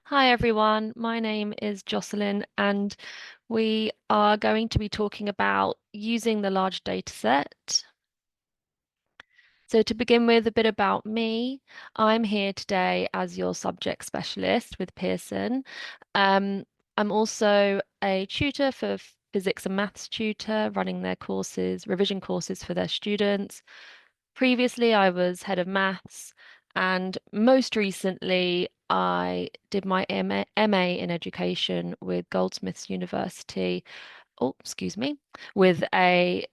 Hi everyone, my name is Jocelyn and we are going to be talking about using the large data set. So to begin with, a bit about me. I'm here today as your subject specialist with Pearson. I'm also a tutor for physics and maths tutor, running their courses, revision courses for their students. Previously, I was head of maths, and most recently, I did my MA in education with Goldsmiths University. Oh, excuse me, with a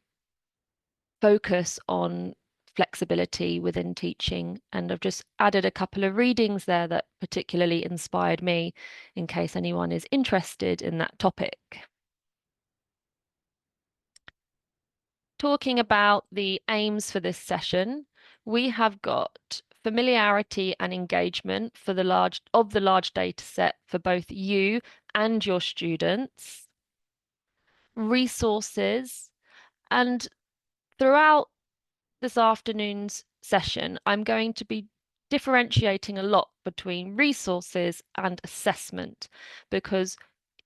focus on flexibility within teaching. And I've just added a couple of readings there that particularly inspired me in case anyone is interested in that topic. Talking about the aims for this session, we have got familiarity and engagement for the large data set for both you and your students, resources, and throughout this afternoon's session, I'm going to be differentiating a lot between resources and assessment because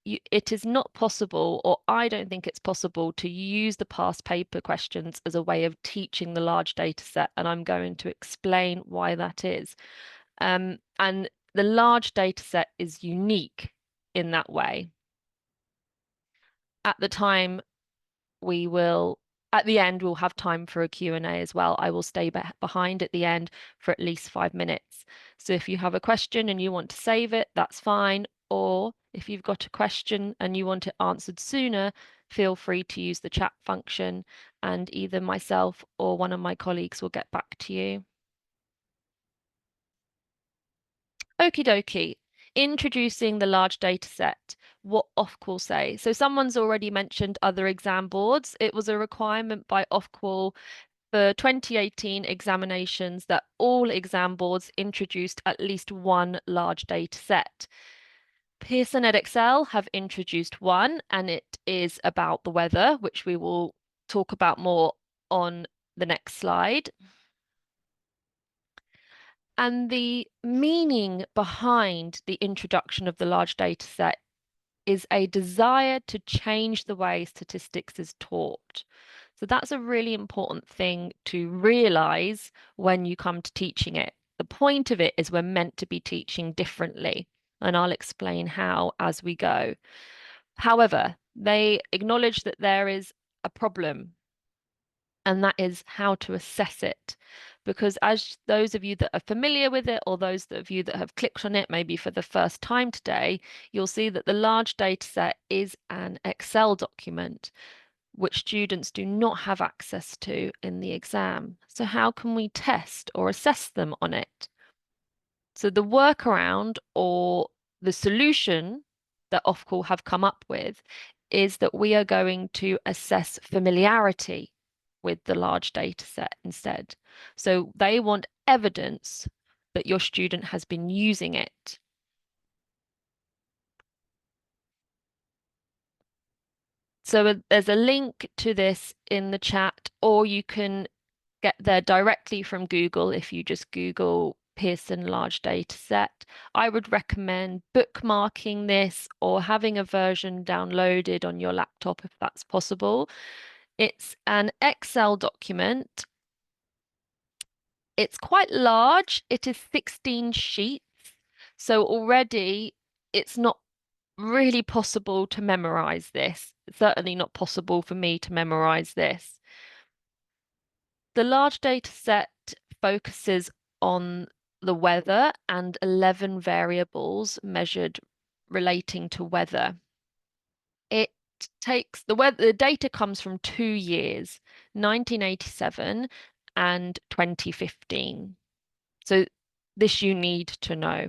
it is not possible, or I don't think it's possible, to use the past paper questions as a way of teaching the large data set, and I'm going to explain why that is. And the large data set is unique in that way. At the time, we will, at the end, we'll have time for a Q&A as well. I will stay behind at the end for at least 5 minutes. So if you have a question and you want to save it, that's fine. Or if you've got a question and you want it answered sooner, feel free to use the chat function and either myself or one of my colleagues will get back to you. Okie dokie. Introducing the large data set. What Ofqual say. So someone's already mentioned other exam boards. It was a requirement by Ofqual for 2018 examinations that all exam boards introduced at least one large data set. Pearson Edexcel have introduced one, and it is about the weather, which we will talk about more on the next slide. And the meaning behind the introduction of the large data set is a desire to change the way statistics is taught. So that's a really important thing to realize when you come to teaching it. The point of it is we're meant to be teaching differently, and I'll explain how as we go. However, they acknowledge that there is a problem, and that is how to assess it. Because as those of you that are familiar with it, or those of you that have clicked on it maybe for the first time today, you'll see that the large data set is an Excel document which students do not have access to in the exam. So how can we test or assess them on it? So the workaround or the solution that Ofqual have come up with is that we are going to assess familiarity with the large data set instead. So they want evidence that your student has been using it. So there's a link to this in the chat, or you can get there directly from Google if you just Google Pearson large data set. I would recommend bookmarking this or having a version downloaded on your laptop if that's possible. It's an Excel document. It's quite large. It is 16 sheets. So already it's not really possible to memorize this. It's certainly not possible for me to memorize this. The large data set focuses on the weather and 11 variables measured relating to weather. It takes the data comes from 2 years, 1987 and 2015. So this you need to know,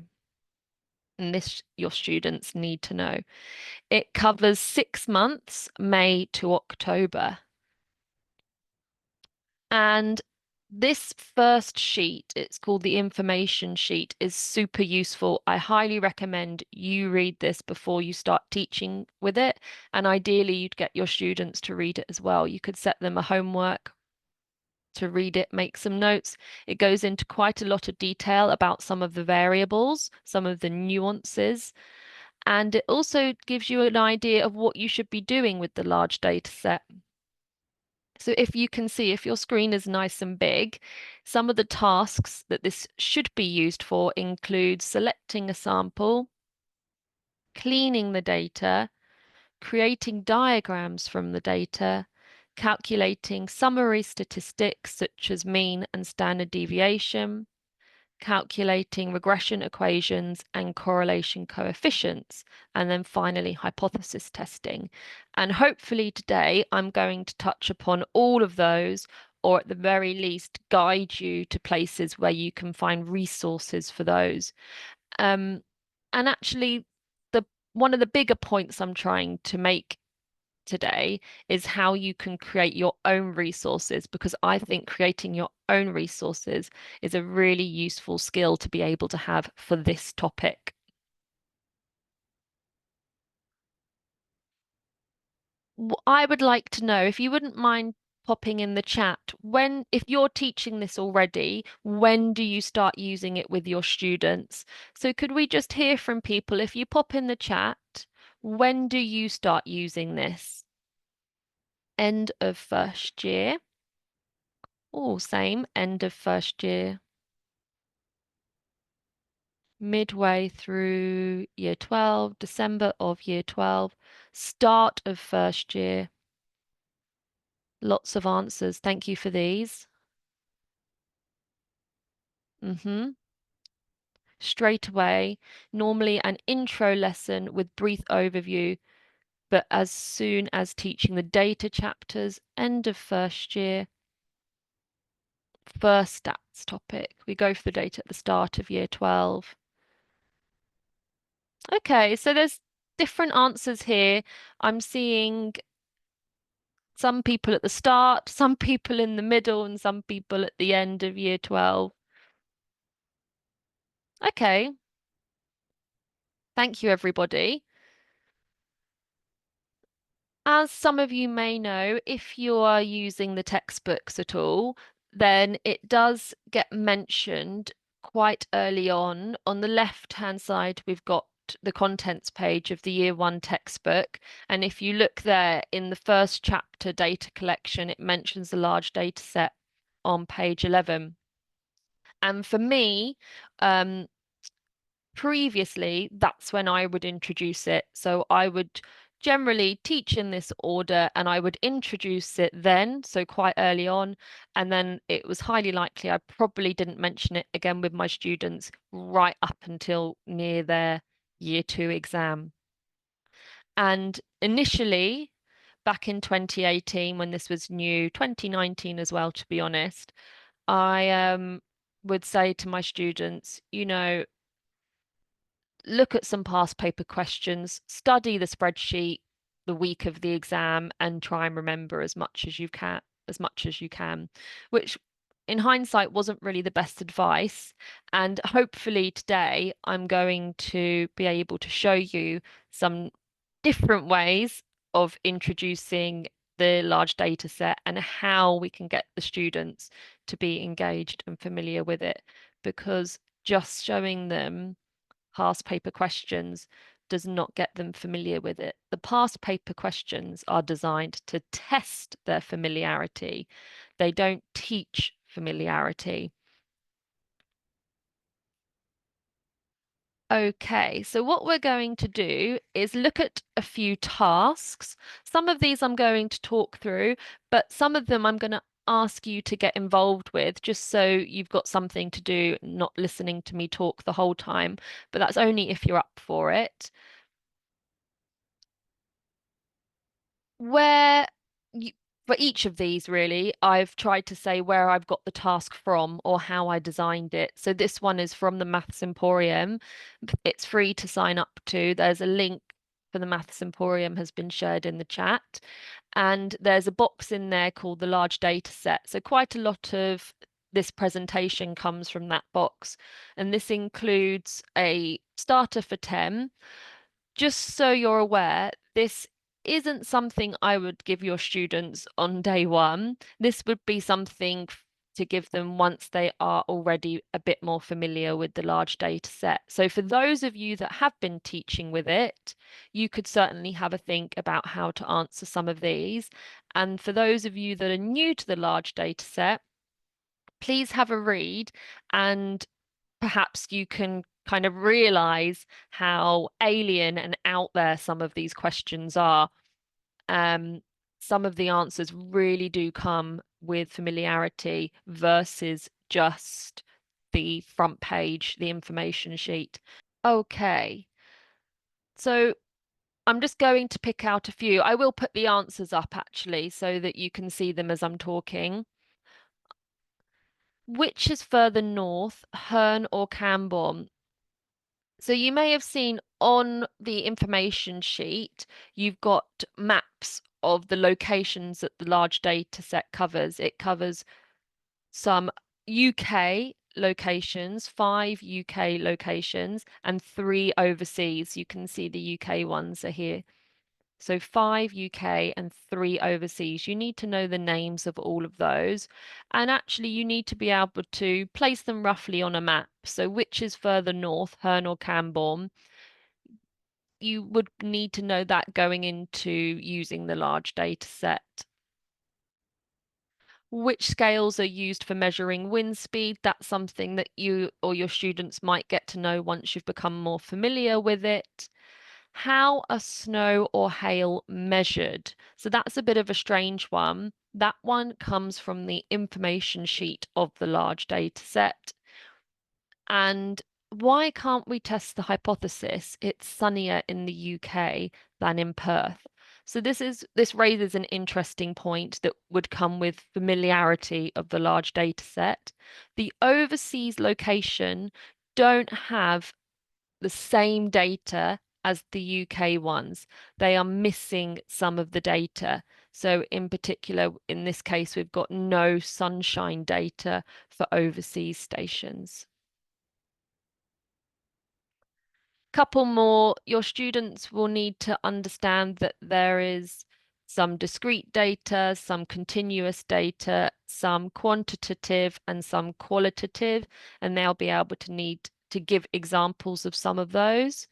and this your students need to know. It covers 6 months, May to October. And this first sheet, it's called the information sheet, is super useful. I highly recommend you read this before you start teaching with it. And ideally, you'd get your students to read it as well. You could set them a homework to read it, make some notes. It goes into quite a lot of detail about some of the variables, some of the nuances, and it also gives you an idea of what you should be doing with the large data set. So if you can see, if your screen is nice and big, some of the tasks that this should be used for include selecting a sample, cleaning the data, creating diagrams from the data, calculating summary statistics such as mean and standard deviation, calculating regression equations and correlation coefficients, and then finally hypothesis testing. And hopefully today I'm going to touch upon all of those, or at the very least guide you to places where you can find resources for those. And actually, the one of the bigger points I'm trying to make today is how you can create your own resources, because I think creating your own resources is a really useful skill to be able to have for this topic. I would like to know if you wouldn't mind popping in the chat when, if you're teaching this already, when do you start using it with your students? So could we just hear from people if you pop in the chat, when do you start using this? End of first year. Oh, same, end of first year. Midway through year 12, December of year 12, start of first year. Lots of answers. Thank you for these. Straight away, normally an intro lesson with brief overview, but as soon as teaching the data chapters, end of first year, first stats topic. We go for the data at the start of year 12. Okay, so there's different answers here. I'm seeing some people at the start, some people in the middle, and some people at the end of year 12. Okay, thank you, everybody. As some of you may know, if you are using the textbooks at all, then it does get mentioned quite early on. On the left-hand side, we've got the contents page of the year one textbook. And if you look there in the first chapter, data collection, it mentions the large data set on page 11. And for me, previously, that's when I would introduce it. So I would generally teach in this order and I would introduce it then, so quite early on. And then it was highly likely I probably didn't mention it again with my students right up until near their year two exam. And initially, back in 2018, when this was new, 2019 as well, to be honest, I would say to my students, look at some past paper questions, study the spreadsheet the week of the exam, and try and remember as much as you can, which in hindsight wasn't really the best advice. And hopefully today I'm going to be able to show you some different ways of introducing the large data set and how we can get the students to be engaged and familiar with it, because just showing them past paper questions does not get them familiar with it. The past paper questions are designed to test their familiarity. They don't teach familiarity. Okay, so what we're going to do is look at a few tasks. Some of these I'm going to talk through, but some of them I'm going to ask you to get involved with just so you've got something to do, not listening to me talk the whole time, but that's only if you're up for it. Where you, for each of these, really, I've tried to say where I've got the task from or how I designed it. So this one is from the Maths Emporium. It's free to sign up to. There's a link for the Maths Emporium has been shared in the chat. And there's a box in there called the large data set. So quite a lot of this presentation comes from that box. And this includes a starter for 10. Just so you're aware, this isn't something I would give your students on day one. This would be something to give them once they are already a bit more familiar with the large data set. So for those of you that have been teaching with it, you could certainly have a think about how to answer some of these. And for those of you that are new to the large data set, please have a read, and perhaps you can kind of realize how alien and out there some of these questions are. Some of the answers really do come with familiarity versus just the front page, the information sheet. Okay, so I'm just going to pick out a few. I will put the answers up actually so that you can see them as I'm talking. Which is further north, Herne or Camborne? So you may have seen on the information sheet, you've got maps of the locations that the large data set covers. It covers some UK locations, 5 UK locations, and 3 overseas. You can see the UK ones are here. So 5 UK and 3 overseas. You need to know the names of all of those. And actually, you need to be able to place them roughly on a map. So which is further north, Herne or Camborne? You would need to know that going into using the large data set. Which scales are used for measuring wind speed? That's something that you or your students might get to know once you've become more familiar with it. How are snow or hail measured? So that's a bit of a strange one. That one comes from the information sheet of the large data set. And why can't we test the hypothesis it's sunnier in the UK than in Perth? So this raises an interesting point that would come with familiarity of the large data set. The overseas location don't have the same data as the UK ones. They are missing some of the data. So in particular, in this case, we've got no sunshine data for overseas stations. Couple more, your students will need to understand that there is some discrete data, some continuous data, some quantitative and some qualitative, and they'll be able to need to give examples of some of those.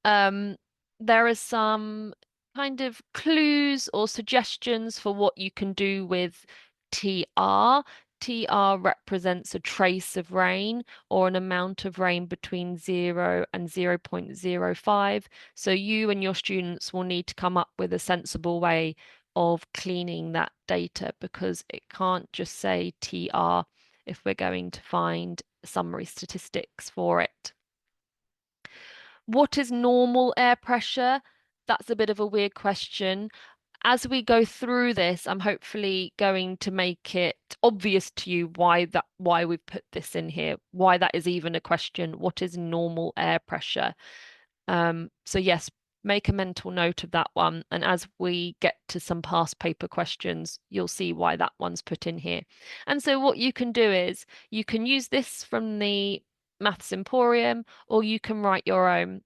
There are some kind of clues or suggestions for what you can do with TR. TR represents a trace of rain or an amount of rain between 0 and 0.05. So you and your students will need to come up with a sensible way of cleaning that data because it can't just say TR if we're going to find summary statistics for it. What is normal air pressure? That's a bit of a weird question. As we go through this, I'm hopefully going to make it obvious to you why we've put this in here, why that is even a question. What is normal air pressure? So yes, make a mental note of that one. And as we get to some past paper questions, you'll see why that one's put in here. And so what you can do is you can use this from the Maths Emporium, or you can write your own.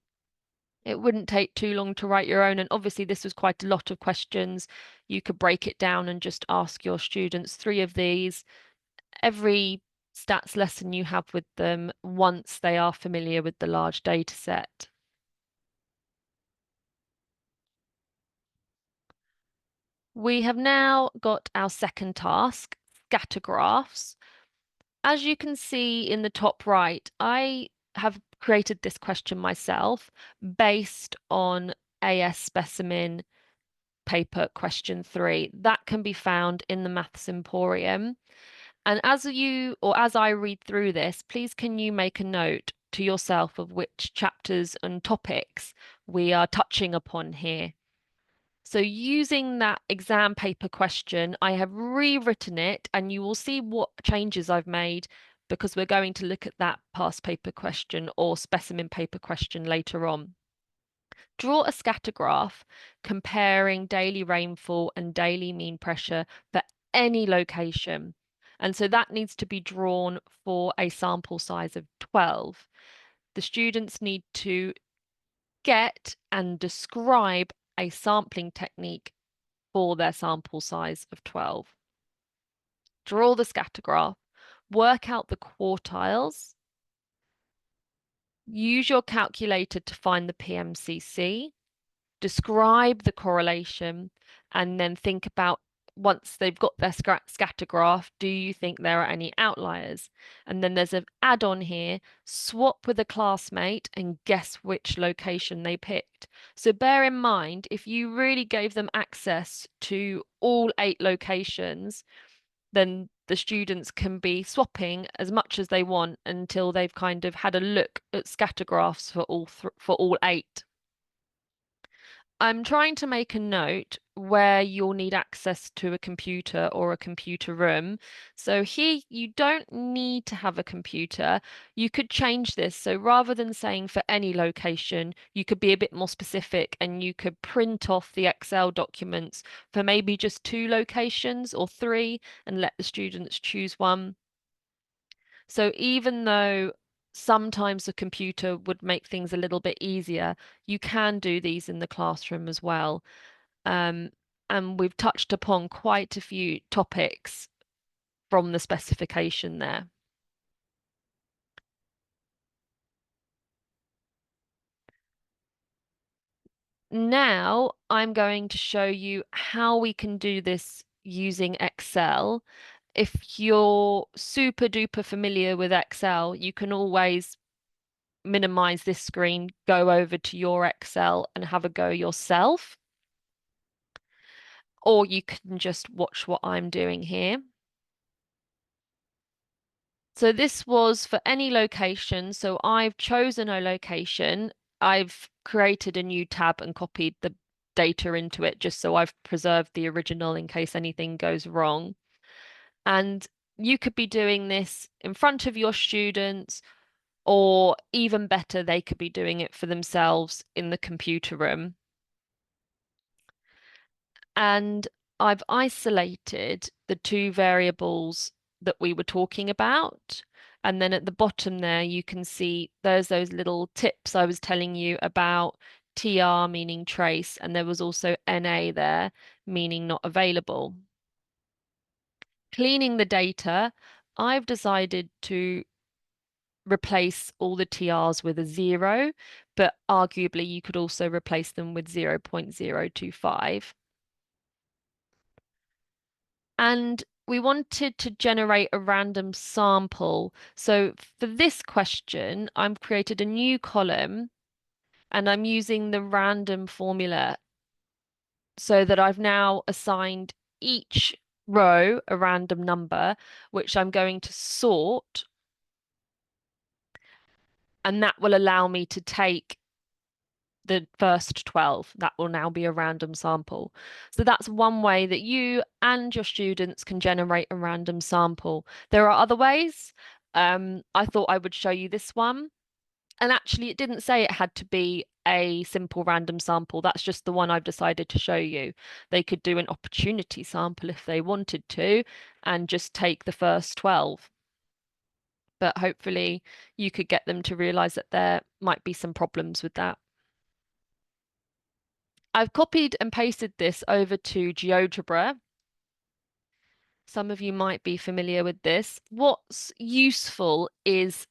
It wouldn't take too long to write your own. And obviously, this was quite a lot of questions. You could break it down and just ask your students 3 of these every stats lesson you have with them once they are familiar with the large data set. We have now got our second task, scatter graphs. As you can see in the top right, I have created this question myself based on AS specimen paper question 3. That can be found in the Maths Emporium. And as I read through this, please can you make a note to yourself of which chapters and topics we are touching upon here. So using that exam paper question, I have rewritten it and you will see what changes I've made because we're going to look at that past paper question or specimen paper question later on. Draw a scatter graph comparing daily rainfall and daily mean pressure for any location. And so that needs to be drawn for a sample size of 12. The students need to get and describe a sampling technique for their sample size of 12. draw the scatter graph, work out the quartiles, use your calculator to find the PMCC, describe the correlation, and then think about once they've got their scatter graph, do you think there are any outliers? And then there's an add-on here, swap with a classmate and guess which location they picked. So bear in mind, if you really gave them access to all 8 locations, then the students can be swapping as much as they want until they've kind of had a look at scatter graphs for all 8. I'm trying to make a note where you'll need access to a computer or a computer room. So here you don't need to have a computer. You could change this. So rather than saying for any location, you could be a bit more specific and you could print off the Excel documents for maybe just 2 locations or 3 and let the students choose one. So even though sometimes a computer would make things a little bit easier, you can do these in the classroom as well. Um, and we've touched upon quite a few topics from the specification there. Now I'm going to show you how we can do this using Excel. If you're super duper familiar with Excel, you can always minimize this screen, go over to your Excel and have a go yourself. Or you can just watch what I'm doing here. So this was for any location. So I've chosen a location. I've created a new tab and copied the data into it just so I've preserved the original in case anything goes wrong. And you could be doing this in front of your students, or even better, they could be doing it for themselves in the computer room. And I've isolated the 2 variables that we were talking about. And then at the bottom there, you can see there's those little tips I was telling you about, TR meaning trace, and there was also NA there, meaning not available. Cleaning the data, I've decided to replace all the TRs with a 0, but arguably you could also replace them with 0.025. And we wanted to generate a random sample. So for this question, I've created a new column and I'm using the random formula so that I've now assigned each row a random number, which I'm going to sort, and that will allow me to take the first 12. That will now be a random sample. So that's one way that you and your students can generate a random sample. There are other ways. I thought I would show you this one. And actually, it didn't say it had to be a simple random sample. That's just the one I've decided to show you. They could do an opportunity sample if they wanted to and just take the first 12. But hopefully you could get them to realize that there might be some problems with that. I've copied and pasted this over to GeoGebra. Some of you might be familiar with this. What's useful is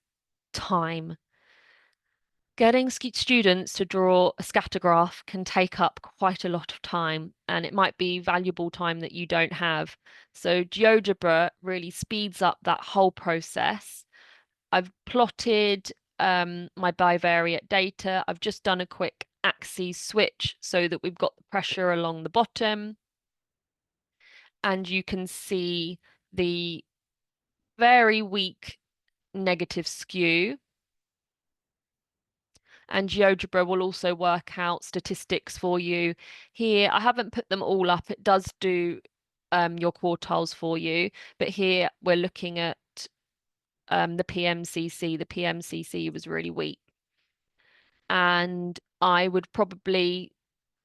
time. Getting students to draw a scatter graph can take up quite a lot of time, and it might be valuable time that you don't have. So GeoGebra really speeds up that whole process. I've plotted my bivariate data. I've just done a quick axis switch so that we've got the pressure along the bottom. And you can see the very weak negative skew. And GeoGebra will also work out statistics for you. Here, I haven't put them all up. It does do your quartiles for you. But here we're looking at the PMCC. The PMCC was really weak. And I would probably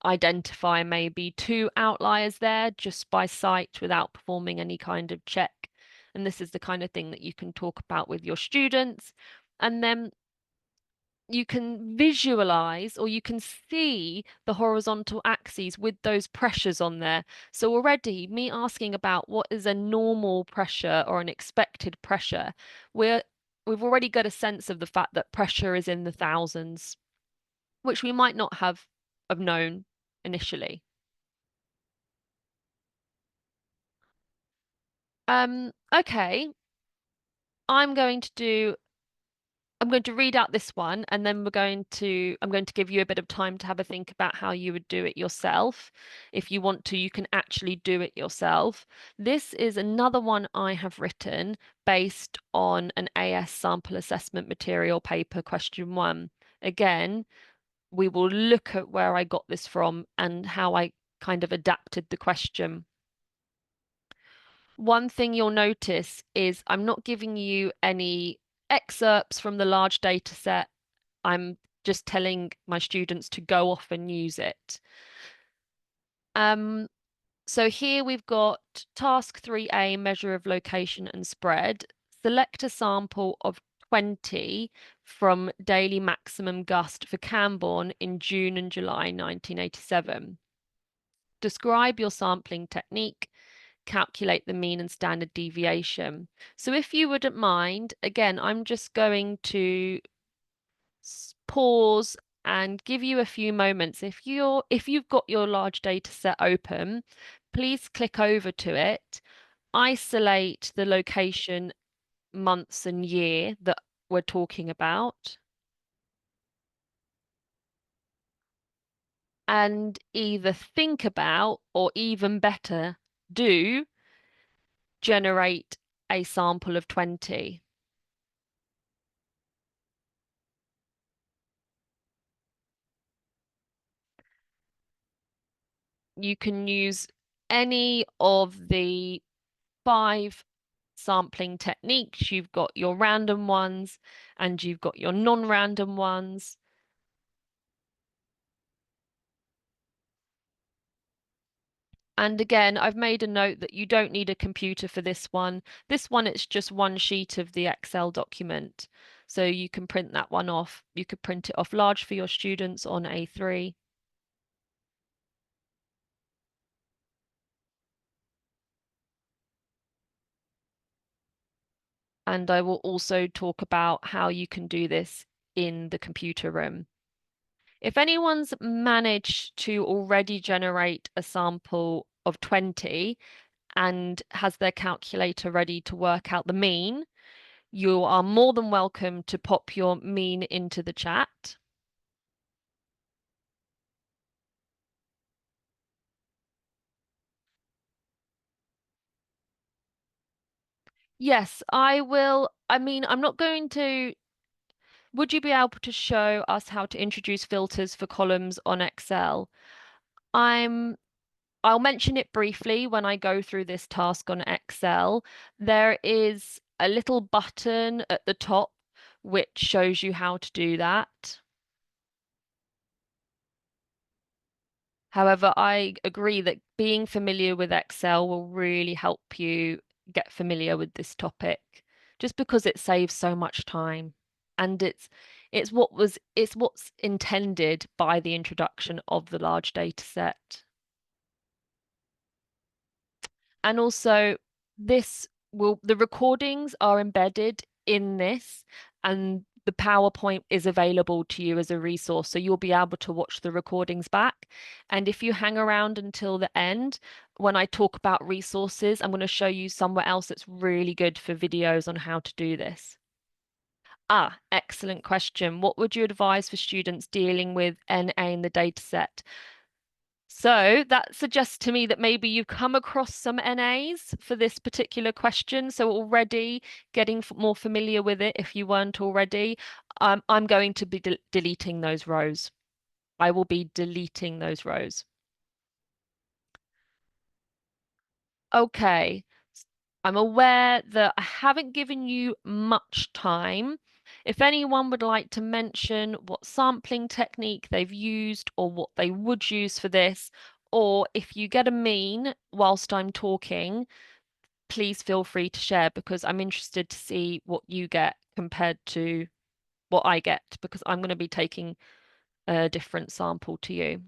identify maybe 2 outliers there just by sight without performing any kind of check. And this is the kind of thing that you can talk about with your students. And then you can visualize or you can see the horizontal axes with those pressures on there. So already me asking about what is a normal pressure or an expected pressure, we've already got a sense of the fact that pressure is in the thousands, which we might not have known initially. Okay, I'm going to do I'm going to read out this one and then I'm going to give you a bit of time to have a think about how you would do it yourself. If you want to, you can actually do it yourself. This is another one I have written based on an AS sample assessment material paper, question one. Again, we will look at where I got this from and how I kind of adapted the question. One thing you'll notice is I'm not giving you any excerpts from the large data set. I'm just telling my students to go off and use it. Um, so here we've got task 3A, measure of location and spread. Select a sample of 20 from daily maximum gust for Camborne in June and July 1987. Describe your sampling technique, calculate the mean and standard deviation. So if you wouldn't mind, again, I'm just going to pause and give you a few moments. If you've got your large data set open, please click over to it, isolate the location, months and year that we're talking about, and either think about or even better, do generate a sample of 20. You can use any of the 5 sampling techniques. You've got your random ones and you've got your non-random ones. And again, I've made a note that you don't need a computer for this one. This one, it's just one sheet of the Excel document. So you can print that one off. You could print it off large for your students on A3. And I will also talk about how you can do this in the computer room. If anyone's managed to already generate a sample of 20 and has their calculator ready to work out the mean, you are more than welcome to pop your mean into the chat. Yes, I will. I mean, I'm not going to. Would you be able to show us how to introduce filters for columns on Excel? I'm I'll mention it briefly when I go through this task on Excel. There is a little button at the top which shows you how to do that. However, I agree that being familiar with Excel will really help you get familiar with this topic, just because it saves so much time. And it's what's intended by the introduction of the large data set. And also the recordings are embedded in this and the PowerPoint is available to you as a resource. So you'll be able to watch the recordings back. And if you hang around until the end, when I talk about resources, I'm going to show you somewhere else that's really good for videos on how to do this. Excellent question. What would you advise for students dealing with NA in the dataset? So that suggests to me that maybe you've come across some NAs for this particular question. So already getting more familiar with it if you weren't already. I'm going to be deleting those rows. I will be deleting those rows. Okay. I'm aware that I haven't given you much time. If anyone would like to mention what sampling technique they've used or what they would use for this, or if you get a mean whilst I'm talking, please feel free to share because I'm interested to see what you get compared to what I get because I'm going to be taking a different sample to you.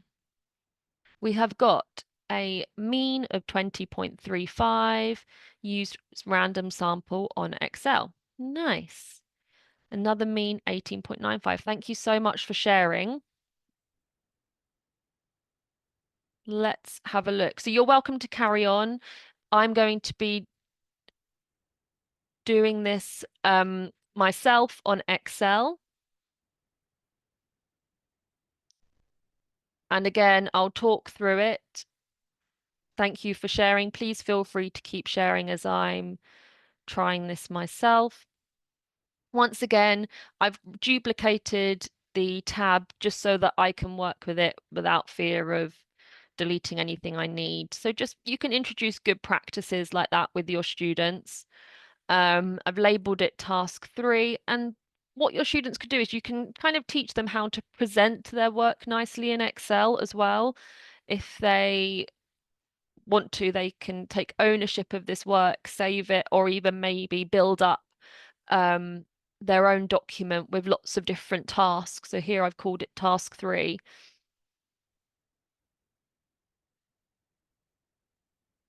We have got a mean of 20.35, used random sample on Excel. Nice. Another mean 18.95. Thank you so much for sharing. Let's have a look. So you're welcome to carry on. I'm going to be doing this myself on Excel. And again, I'll talk through it. Thank you for sharing. Please feel free to keep sharing as I'm trying this myself. Once again, I've duplicated the tab just so that I can work with it without fear of deleting anything I need. So just you can introduce good practices like that with your students. I've labeled it task 3, and what your students could do is you can kind of teach them how to present their work nicely in Excel as well. If they want to, they can take ownership of this work, save it, or even maybe build up um, their own document with lots of different tasks. So here I've called it task 3.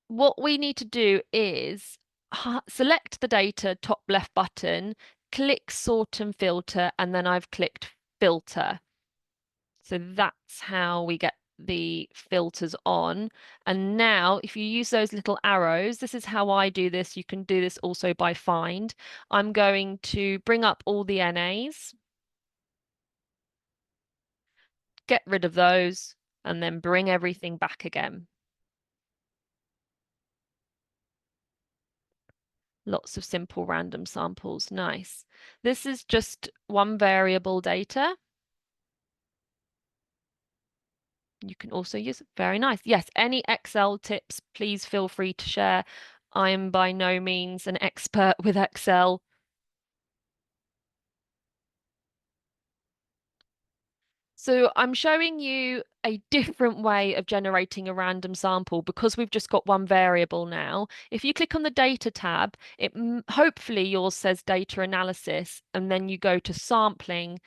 What we need to do is select the data, top left button, click sort and filter, and then I've clicked filter. So that's how we get the filters on. And now if you use those little arrows, this is how I do this. You can do this also by find. I'm going to bring up all the NAs, get rid of those, and then bring everything back again. Lots of simple random samples. Nice. This is just one variable data. You can also use it. Very nice. Yes, any Excel tips, please feel free to share. I am by no means an expert with Excel. So I'm showing you a different way of generating a random sample because we've just got one variable now. If you click on the data tab, it hopefully yours says data analysis, and then you go to sampling,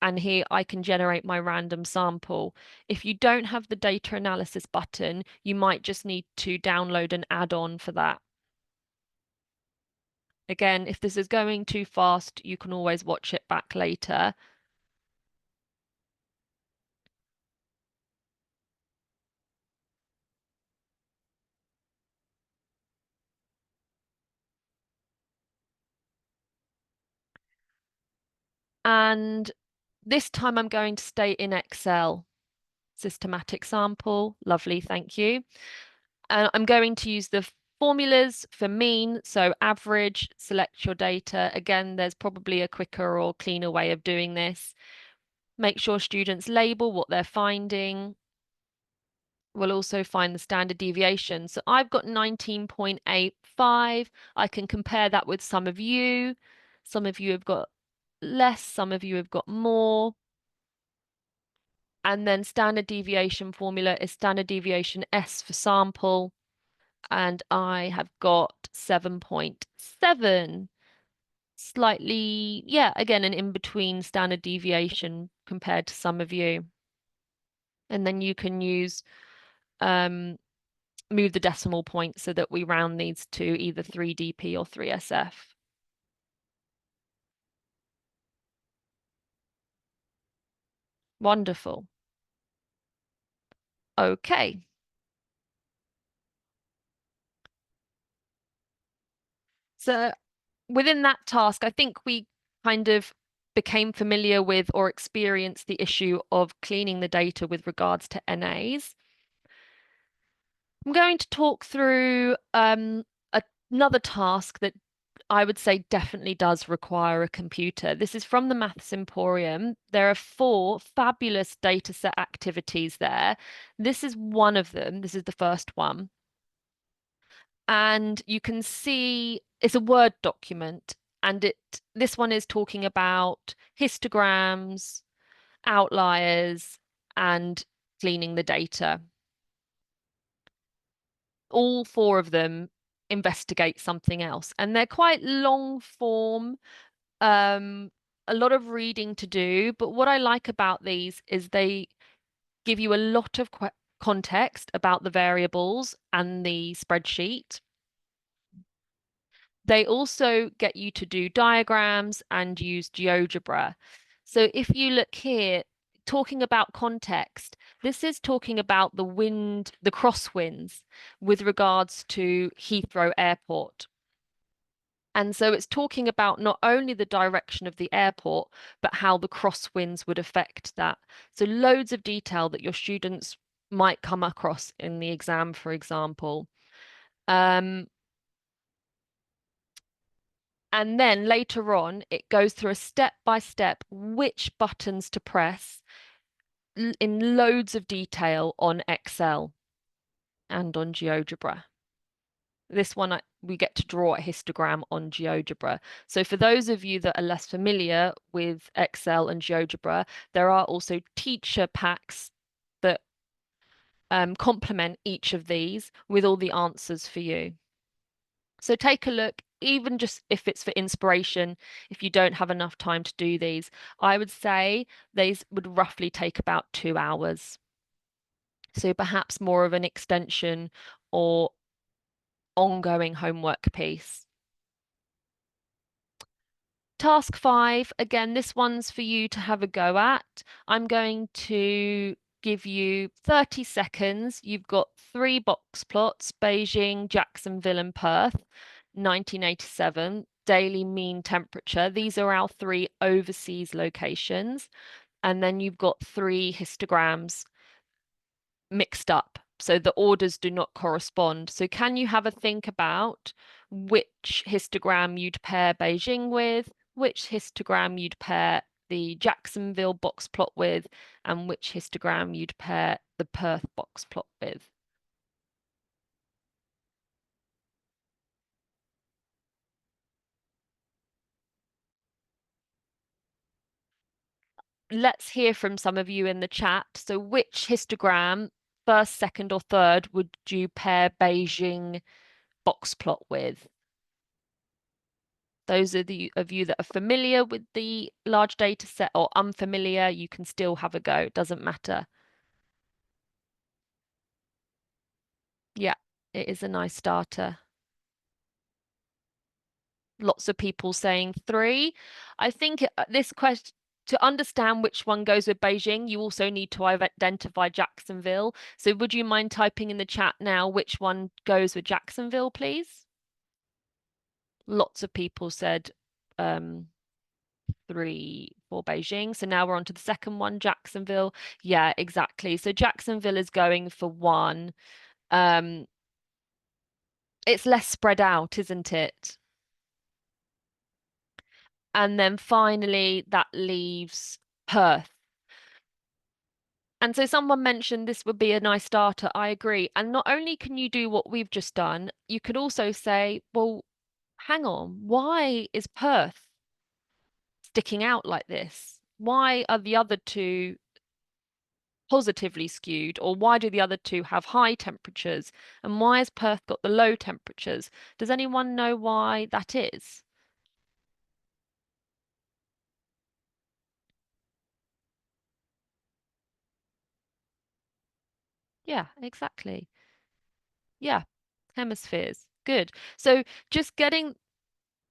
and here I can generate my random sample. If you don't have the data analysis button, you might just need to download an add-on for that. Again, if this is going too fast, you can always watch it back later. And this time I'm going to stay in Excel. Systematic sample, lovely, thank you. And I'm going to use the formulas for mean, so average, select your data. Again, there's probably a quicker or cleaner way of doing this. Make sure students label what they're finding. We'll also find the standard deviation. So I've got 19.85. I can compare that with some of you. Some of you have got less, some of you have got more. And then standard deviation formula is standard deviation S for sample. And I have got 7.7. Slightly, yeah, again, an in-between standard deviation compared to some of you. And then you can use move the decimal point so that we round these to either 3DP or 3SF. Wonderful. Okay. So within that task, I think we kind of became familiar with or experienced the issue of cleaning the data with regards to NAs. I'm going to talk through another task that I would say definitely does require a computer. This is from the Maths Emporium. There are 4 fabulous dataset activities there. This is one of them. This is the first one. And you can see it's a Word document, and this one is talking about histograms, outliers, and cleaning the data. All 4 of them investigate something else, and they're quite long form. Um, a lot of reading to do, but what I like about these is they give you a lot of context about the variables and the spreadsheet. They also get you to do diagrams and use GeoGebra. So if you look here, talking about context, this is talking about the wind, the crosswinds with regards to Heathrow Airport. And so it's talking about not only the direction of the airport, but how the crosswinds would affect that. So loads of detail that your students might come across in the exam, for example. And then later on, it goes through a step by step which buttons to press in loads of detail on Excel and on GeoGebra. This one, we get to draw a histogram on GeoGebra. So for those of you that are less familiar with Excel and GeoGebra, there are also teacher packs that complement each of these with all the answers for you. So take a look, even just if it's for inspiration, if you don't have enough time to do these, I would say these would roughly take about 2 hours. So perhaps more of an extension or ongoing homework piece. Task 5, again, this one's for you to have a go at. I'm going to give you 30 seconds. You've got 3 box plots, Beijing, Jacksonville, and Perth, 1987, daily mean temperature. These are our 3 overseas locations. And then you've got 3 histograms mixed up. So the orders do not correspond. So can you have a think about which histogram you'd pair Beijing with, which histogram you'd pair the Jacksonville box plot with, and which histogram you'd pair the Perth box plot with? Let's hear from some of you in the chat. So which histogram, first, second, or third, would you pair Beijing box plot with? Those are the of you that are familiar with the large data set or unfamiliar, you can still have a go. It doesn't matter. Yeah, it is a nice starter. Lots of people saying 3. I think this question, to understand which one goes with Beijing, you also need to identify Jacksonville. So would you mind typing in the chat now which one goes with Jacksonville, please? Lots of people said 3 for Beijing. So now we're on to the second one, Jacksonville. Yeah, exactly. So Jacksonville is going for 1. Um, it's less spread out, isn't it? And then finally, that leaves Perth. And so someone mentioned this would be a nice starter. I agree. And not only can you do what we've just done, you could also say, well, hang on, why is Perth sticking out like this? Why are the other 2 positively skewed, or why do the other 2 have high temperatures? And why has Perth got the low temperatures? Does anyone know why that is? Yeah, exactly. Yeah, hemispheres. Good. So just getting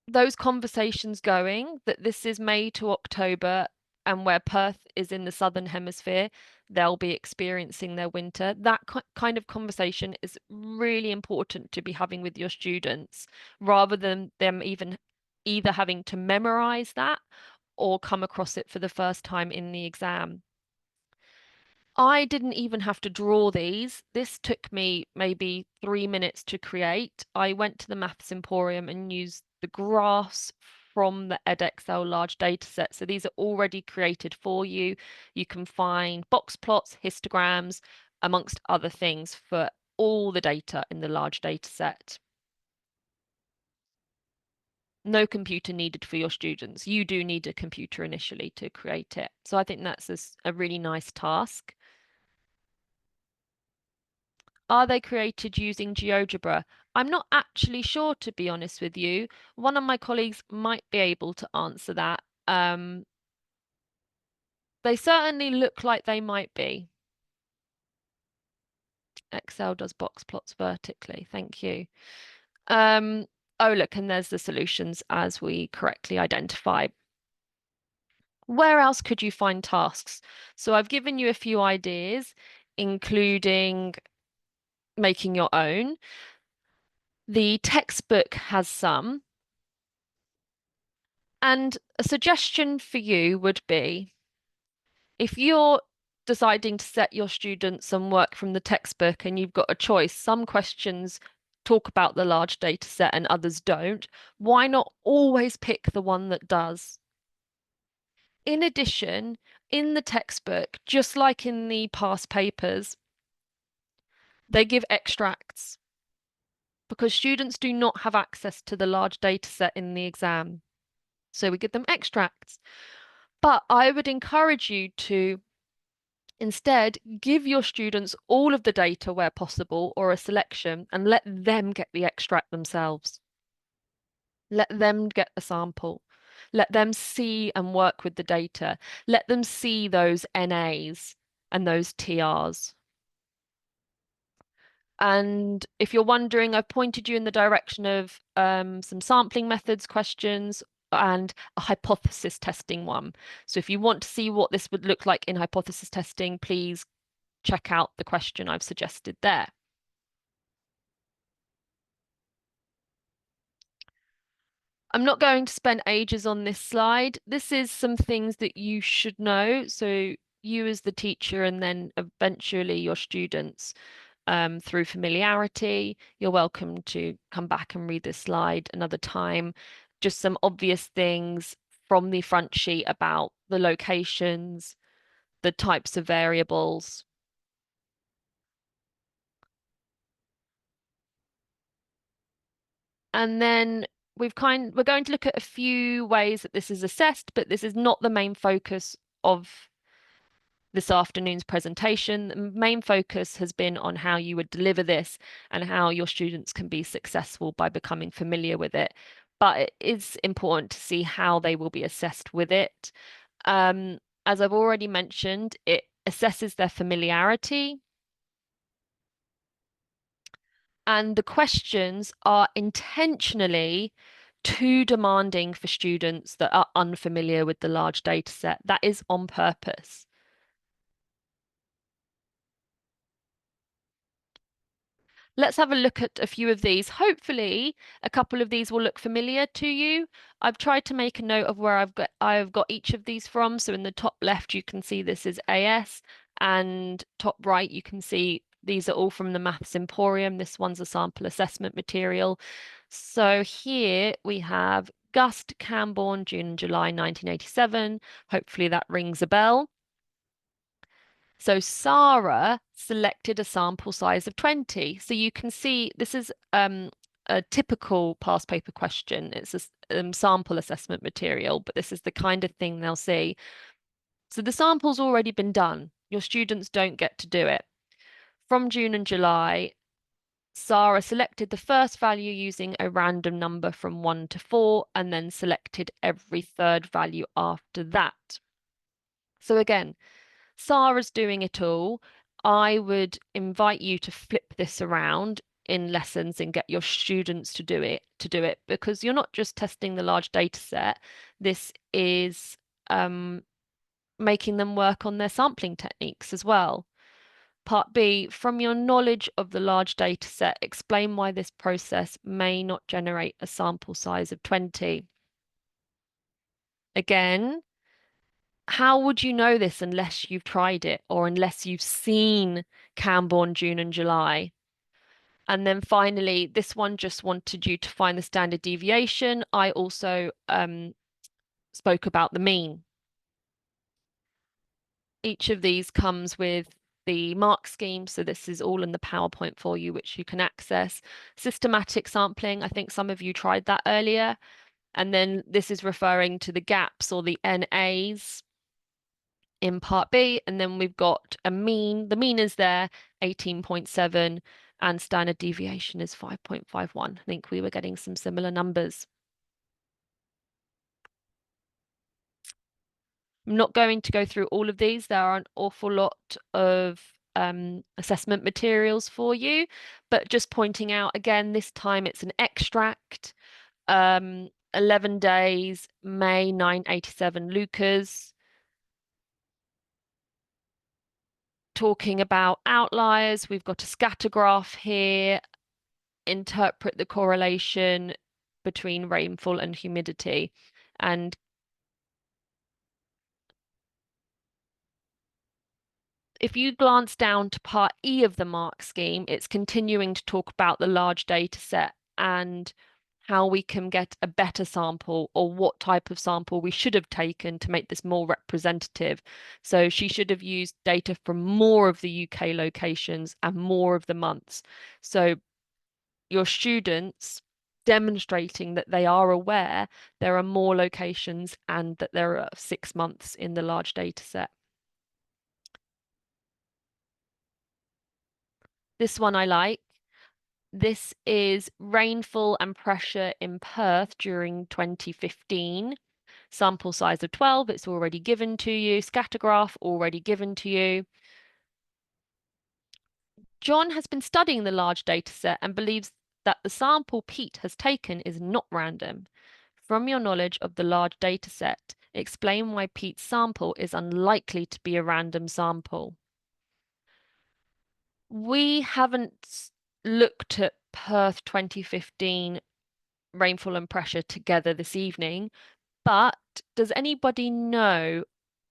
those conversations going that this is May to October and where Perth is in the southern hemisphere, they'll be experiencing their winter. That kind of conversation is really important to be having with your students rather than them even either having to memorize that or come across it for the first time in the exam. I didn't even have to draw these. This took me maybe 3 minutes to create. I went to the Maths Emporium and used the graphs from the edXL large data set. So these are already created for you. You can find box plots, histograms, amongst other things for all the data in the large data set. No computer needed for your students. You do need a computer initially to create it. So I think that's a really nice task. Are they created using GeoGebra? I'm not actually sure, to be honest with you. One of my colleagues might be able to answer that. They certainly look like they might be. Excel does box plots vertically. Thank you. Um, oh, look, and there's the solutions as we correctly identify. Where else could you find tasks? So I've given you a few ideas, including making your own. The textbook has some. And a suggestion for you would be if you're deciding to set your students some work from the textbook and you've got a choice, some questions talk about the large data set and others don't, why not always pick the one that does? In addition, in the textbook, just like in the past papers, they give extracts because students do not have access to the large data set in the exam. So we give them extracts. But I would encourage you to instead give your students all of the data where possible or a selection and let them get the extract themselves. Let them get the sample. Let them see and work with the data. Let them see those NAs and those TRs. And if you're wondering, I've pointed you in the direction of some sampling methods questions and a hypothesis testing one. So if you want to see what this would look like in hypothesis testing, please check out the question I've suggested there. I'm not going to spend ages on this slide. This is some things that you should know. So you as the teacher and then eventually your students through familiarity. You're welcome to come back and read this slide another time. Just some obvious things from the front sheet about the locations, the types of variables. And then we're going to look at a few ways that this is assessed, but this is not the main focus of this afternoon's presentation. The main focus has been on how you would deliver this and how your students can be successful by becoming familiar with it. But it is important to see how they will be assessed with it. As I've already mentioned, it assesses their familiarity. And the questions are intentionally too demanding for students that are unfamiliar with the large data set. That is on purpose. Let's have a look at a few of these. Hopefully, a couple of these will look familiar to you. I've tried to make a note of where I've got each of these from. So in the top left, you can see this is AS, and top right, you can see these are all from the Maths Emporium. This one's a sample assessment material. So here we have Gust, Camborne, June and July 1987. Hopefully that rings a bell. So Sarah selected a sample size of 20. So you can see this is a typical past paper question. It's a sample assessment material, but this is the kind of thing they'll see. So the sample's already been done. Your students don't get to do it. From June and July, Sarah selected the first value using a random number from 1 to 4 and then selected every third value after that. So again, Sarah's doing it all. I would invite you to flip this around in lessons and get your students to do it because you're not just testing the large data set. This is making them work on their sampling techniques as well. Part B, from your knowledge of the large data set, explain why this process may not generate a sample size of 20. Again, how would you know this unless you've tried it or unless you've seen Camborne, June and July? And then finally, this one just wanted you to find the standard deviation. I also spoke about the mean. Each of these comes with the mark scheme. So this is all in the PowerPoint for you, which you can access. Systematic sampling, I think some of you tried that earlier. And then this is referring to the gaps or the NAs in part B. And then we've got a mean. The mean is there, 18.7, and standard deviation is 5.51. I think we were getting some similar numbers. I'm not going to go through all of these. There are an awful lot of assessment materials for you, but just pointing out again, this time it's an extract. 11 days, May 987 Lucas, talking about outliers. We've got a scatter graph here, interpret the correlation between rainfall and humidity. And if you glance down to part E of the mark scheme, it's continuing to talk about the large data set and how we can get a better sample or what type of sample we should have taken to make this more representative. So she should have used data from more of the UK locations and more of the months. So your students demonstrating that they are aware there are more locations and that there are 6 months in the large data set. This one I like. This is rainfall and pressure in Perth during 2015. Sample size of 12, it's already given to you. Scatter graph already given to you. John has been studying the large data set and believes that the sample Pete has taken is not random. From your knowledge of the large data set, explain why Pete's sample is unlikely to be a random sample. We haven't looked at Perth 2015 rainfall and pressure together this evening, but does anybody know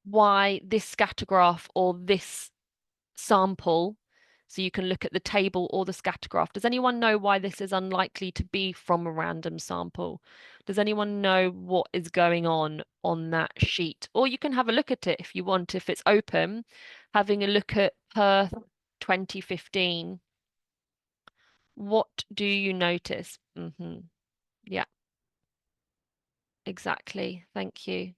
why this scatter graph or this sample, so you can look at the table or the scatter graph, does anyone know why this is unlikely to be from a random sample? Does anyone know what is going on that sheet? Or you can have a look at it if you want, if it's open, having a look at Perth 2015. What do you notice? Yeah, exactly. Thank you.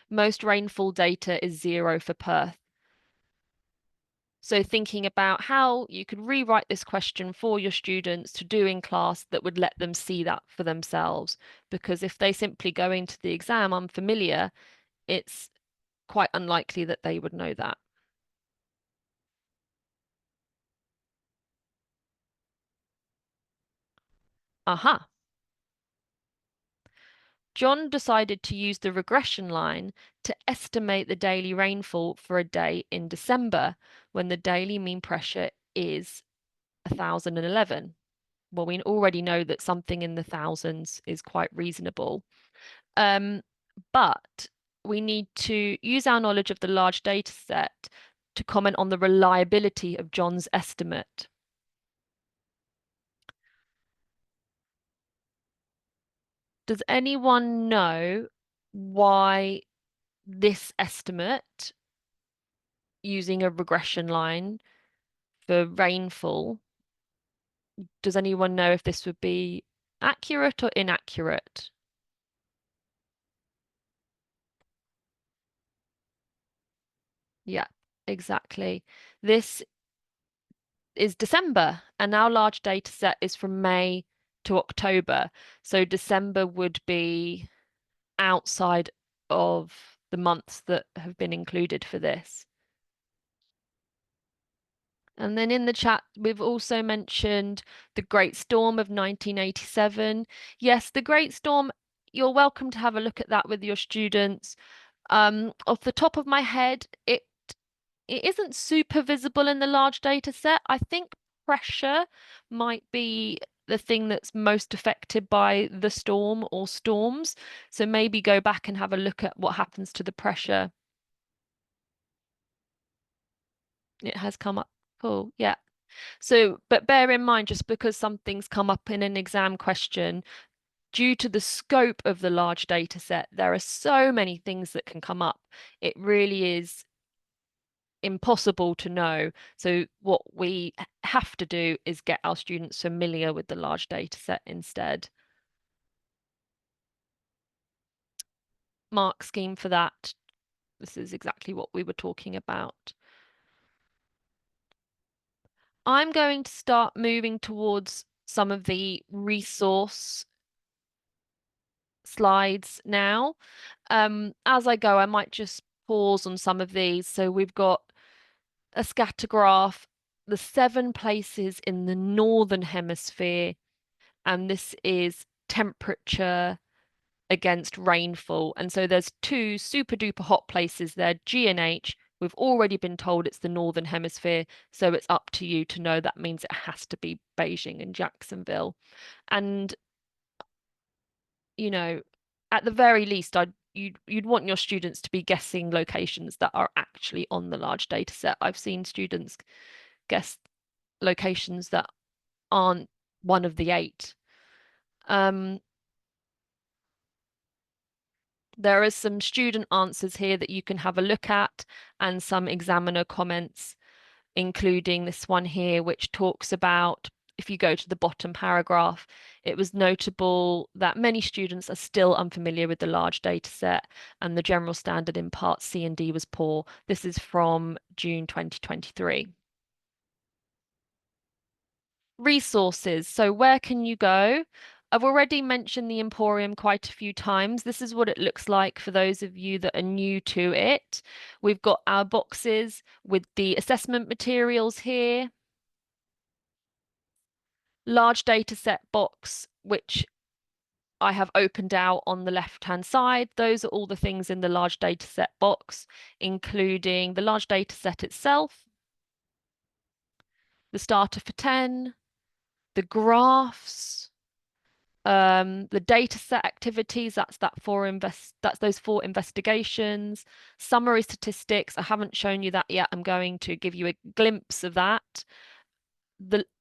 Most rainfall data is 0 for Perth. So thinking about how you could rewrite this question for your students to do in class that would let them see that for themselves. Because if they simply go into the exam unfamiliar, it's quite unlikely that they would know that. Aha. John decided to use the regression line to estimate the daily rainfall for a day in December when the daily mean pressure is 1011. Well, we already know that something in the thousands is quite reasonable. But we need to use our knowledge of the large data set to comment on the reliability of John's estimate. Does anyone know why this estimate using a regression line for rainfall, does anyone know if this would be accurate or inaccurate? Yeah, exactly. This is December, and our large data set is from May to October. So December would be outside of the months that have been included for this. And then in the chat, we've also mentioned the Great Storm of 1987. Yes, the Great Storm, you're welcome to have a look at that with your students. Off the top of my head, it isn't super visible in the large data set. I think pressure might be the thing that's most affected by the storm or storms. So maybe go back and have a look at what happens to the pressure. It has come up. Cool. Yeah. So, but bear in mind, just because something's come up in an exam question, due to the scope of the large data set, there are so many things that can come up. It really is impossible to know. So what we have to do is get our students familiar with the large data set instead. Mark scheme for that. This is exactly what we were talking about. I'm going to start moving towards some of the resource slides now. As I go, I might just pause on some of these. So we've got a scatter graph, the 7 places in the northern hemisphere, and this is temperature against rainfall. And so there's 2 super duper hot places there, G and H. We've already been told it's the northern hemisphere, so it's up to you to know that means it has to be Beijing and Jacksonville. And you know, at the very least, you'd want your students to be guessing locations that are actually on the large data set. I've seen students guess locations that aren't one of the 8. Um, there are some student answers here that you can have a look at and some examiner comments, including this one here, which talks about, if you go to the bottom paragraph, it was notable that many students are still unfamiliar with the large data set and the general standard in parts C and D was poor. This is from June 2023. Resources. So where can you go? I've already mentioned the Emporium quite a few times. This is what it looks like for those of you that are new to it. We've got our boxes with the assessment materials here, large data set box, which I have opened out on the left-hand side. Those are all the things in the large data set box, including the large data set itself, the starter for 10, the graphs, the data set activities, that's those 4 investigations, summary statistics. I haven't shown you that yet. I'm going to give you a glimpse of that.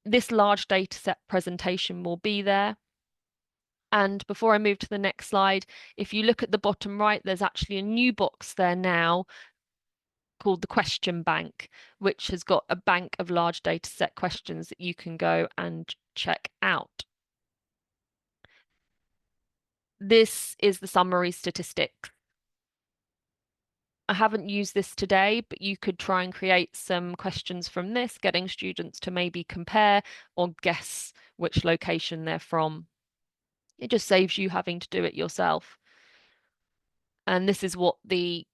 This large data set presentation will be there. And before I move to the next slide, if you look at the bottom right, there's actually a new box there now called the question bank, which has got a bank of large data set questions that you can go and check out. This is the summary statistics. I haven't used this today, but you could try and create some questions from this, getting students to maybe compare or guess which location they're from. It just saves you having to do it yourself. And this is what the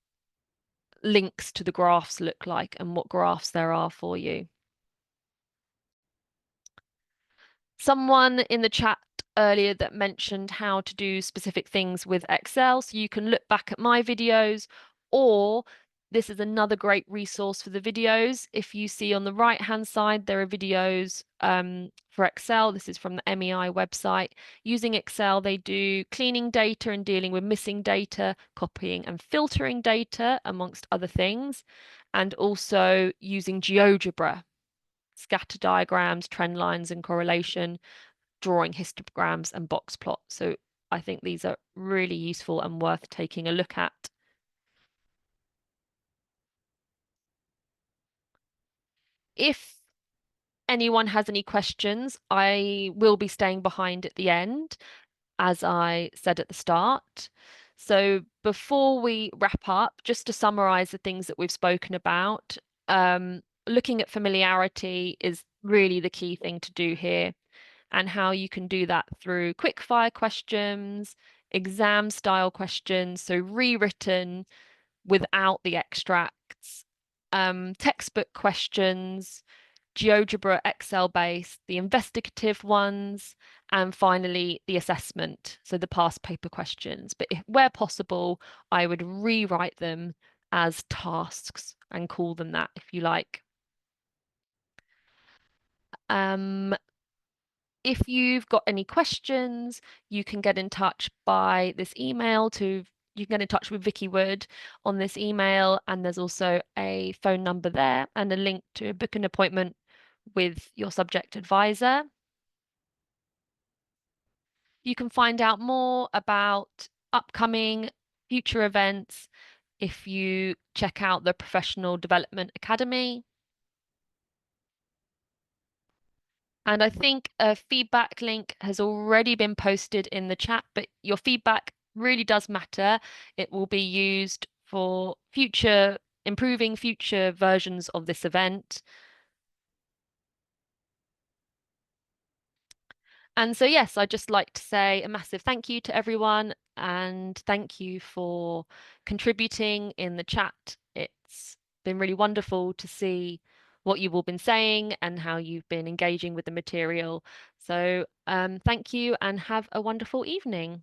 links to the graphs look like and what graphs there are for you. Someone in the chat earlier that mentioned how to do specific things with Excel. So you can look back at my videos, or this is another great resource for the videos. If you see on the right hand side, there are videos for Excel. This is from the MEI website. Using Excel, they do cleaning data and dealing with missing data, copying and filtering data, amongst other things, and also using GeoGebra, scatter diagrams, trend lines and correlation, drawing histograms and box plots. So I think these are really useful and worth taking a look at. If anyone has any questions, I will be staying behind at the end, as I said at the start. So before we wrap up, just to summarize the things that we've spoken about, looking at familiarity is really the key thing to do here, and how you can do that through quickfire questions, exam style questions, so rewritten without the extracts, textbook questions, GeoGebra Excel based, the investigative ones, and finally the assessment, so the past paper questions. But where possible, I would rewrite them as tasks and call them that if you like. If you've got any questions, you can get in touch by this email you can get in touch with Vicky Wood on this email, and there's also a phone number there and a link to book an appointment with your subject advisor. You can find out more about upcoming future events if you check out the Professional Development Academy. And I think a feedback link has already been posted in the chat, but your feedback really does matter. It will be used for improving future versions of this event. And so, yes, I'd just like to say a massive thank you to everyone. and thank you for contributing in the chat. It's been really wonderful to see what you've all been saying and how you've been engaging with the material. So thank you and have a wonderful evening.